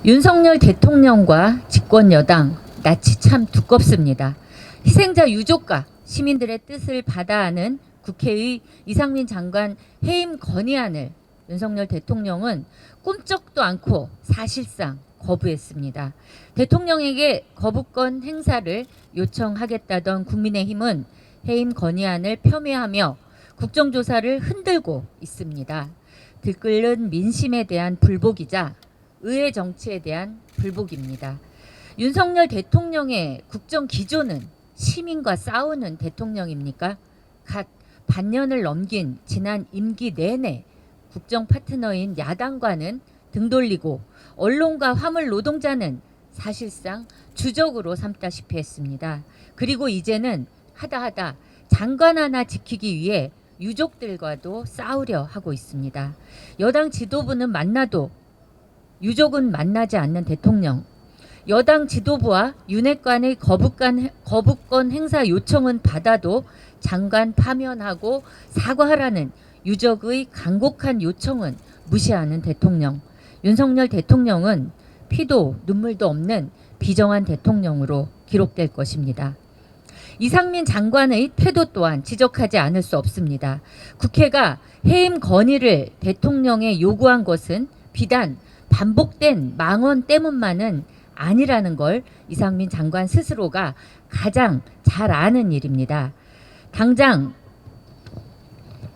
윤석열 대통령과 집권 여당 낯이 참 두껍습니다. 희생자 유족과 시민들의 뜻을 받아하는 국회의 이상민 장관 해임 건의안을 윤석열 대통령은 꿈쩍도 않고 사실상 거부했습니다. 대통령에게 거부권 행사를 요청하겠다던 국민의힘은 해임 건의안을 폄훼하며 국정조사를 흔들고 있습니다. 들끓는 민심에 대한 불복이자 의회 정치에 대한 불복입니다. 윤석열 대통령의 국정 기조는 시민과 싸우는 대통령입니까? 갓 반년을 넘긴 지난 임기 내내 국정 파트너인 야당과는 등 돌리고 언론과 화물 노동자는 사실상 주적으로 삼다시피 했습니다. 그리고 이제는 하다하다 장관 하나 지키기 위해 유족들과도 싸우려 하고 있습니다. 여당 지도부는 만나도 유족은 만나지 않는 대통령, 여당 지도부와 윤핵관의 거부권 행사 요청은 받아도 장관 파면하고 사과하라는 유족의 간곡한 요청은 무시하는 대통령. 윤석열 대통령은 피도 눈물도 없는 비정한 대통령으로 기록될 것입니다. 이상민 장관의 태도 또한 지적하지 않을 수 없습니다. 국회가 해임 건의를 대통령에 요구한 것은 비단 반복된 망언 때문만은 아니라는 걸 이상민 장관 스스로가 가장 잘 아는 일입니다. 당장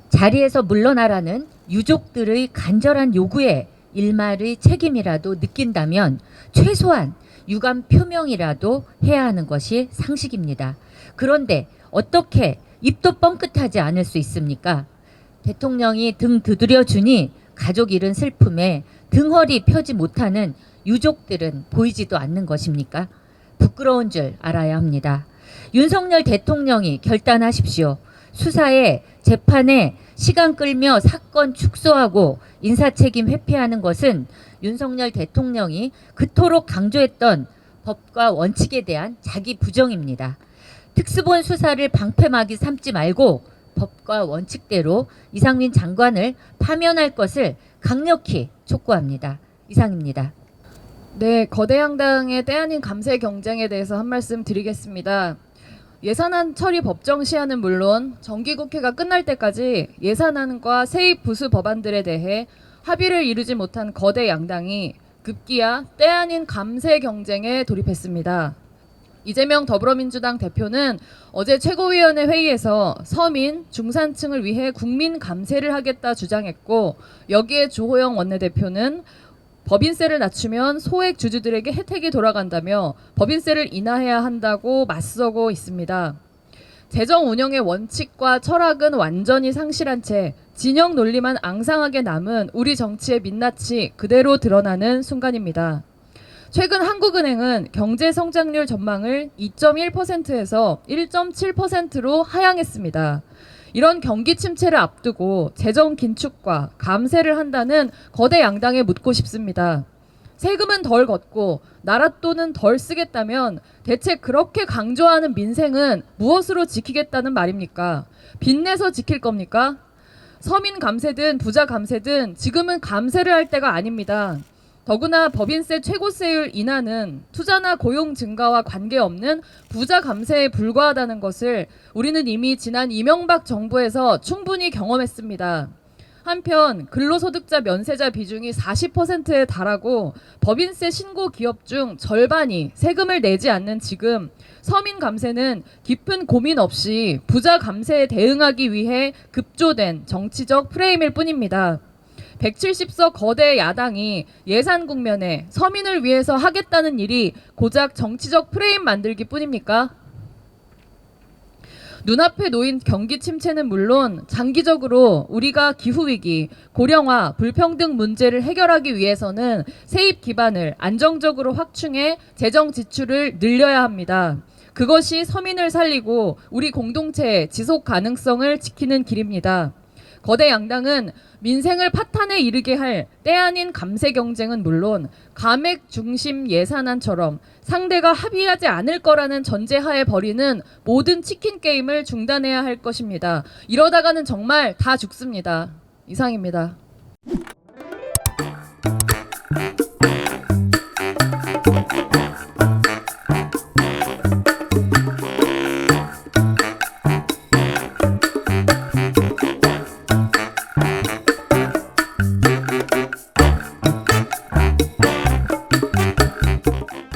자리에서 물러나라는 유족들의 간절한 요구에 일말의 책임이라도 느낀다면 최소한 유감 표명이라도 해야 하는 것이 상식입니다. 그런데 어떻게 입도 뻥끗하지 않을 수 있습니까? 대통령이 등 두드려 주니 가족 잃은 슬픔에 등허리 펴지 못하는 유족들은 보이지도 않는 것입니까? 부끄러운 줄 알아야 합니다. 윤석열 대통령이 결단하십시오. 수사에 재판에 시간 끌며 사건 축소하고 인사책임 회피하는 것은 윤석열 대통령이 그토록 강조했던 법과 원칙에 대한 자기 부정입니다. 특수본 수사를 방패막이 삼지 말고 법과 원칙대로 이상민 장관을 파면할 것을 강력히 촉구합니다. 이상입니다. 네, 거대 양당의 때 아닌 감세 경쟁에 대해서 한 말씀 드리겠습니다. 예산안 처리 법정 시한은 물론 정기국회가 끝날 때까지 예산안과 세입 부수 법안들에 대해 합의를 이루지 못한 거대 양당이 급기야 때 아닌 감세 경쟁에 돌입했습니다. 이재명 더불어민주당 대표는 어제 최고위원회 회의에서 서민, 중산층을 위해 국민 감세를 하겠다 주장했고, 여기에 주호영 원내대표는 법인세를 낮추면 소액 주주들에게 혜택이 돌아간다며 법인세를 인하해야 한다고 맞서고 있습니다. 재정 운영의 원칙과 철학은 완전히 상실한 채 진영 논리만 앙상하게 남은 우리 정치의 민낯이 그대로 드러나는 순간입니다. 최근 한국은행은 경제 성장률 전망을 2.1%에서 1.7%로 하향했습니다. 이런 경기 침체를 앞두고 재정 긴축과 감세를 한다는 거대 양당에 묻고 싶습니다. 세금은 덜 걷고 나라 돈은 덜 쓰겠다면 대체 그렇게 강조하는 민생은 무엇으로 지키겠다는 말입니까? 빚내서 지킬 겁니까? 서민 감세든 부자 감세든 지금은 감세를 할 때가 아닙니다. 더구나 법인세 최고세율 인하는 투자나 고용 증가와 관계없는 부자 감세에 불과하다는 것을 우리는 이미 지난 이명박 정부에서 충분히 경험했습니다. 한편 근로소득자 면세자 비중이 40%에 달하고 법인세 신고 기업 중 절반이 세금을 내지 않는 지금 서민 감세는 깊은 고민 없이 부자 감세에 대응하기 위해 급조된 정치적 프레임일 뿐입니다. 170석 거대 야당이 예산 국면에 서민을 위해서 하겠다는 일이 고작 정치적 프레임 만들기 뿐입니까? 눈앞에 놓인 경기 침체는 물론 장기적으로 우리가 기후위기, 고령화, 불평등 문제를 해결하기 위해서는 세입 기반을 안정적으로 확충해 재정 지출을 늘려야 합니다. 그것이 서민을 살리고 우리 공동체의 지속 가능성을 지키는 길입니다. 거대 양당은 민생을 파탄에 이르게 할 때 아닌 감세 경쟁은 물론 감액 중심 예산안처럼 상대가 합의하지 않을 거라는 전제하에 벌이는 모든 치킨 게임을 중단해야 할 것입니다. 이러다가는 정말 다 죽습니다. 이상입니다. 네.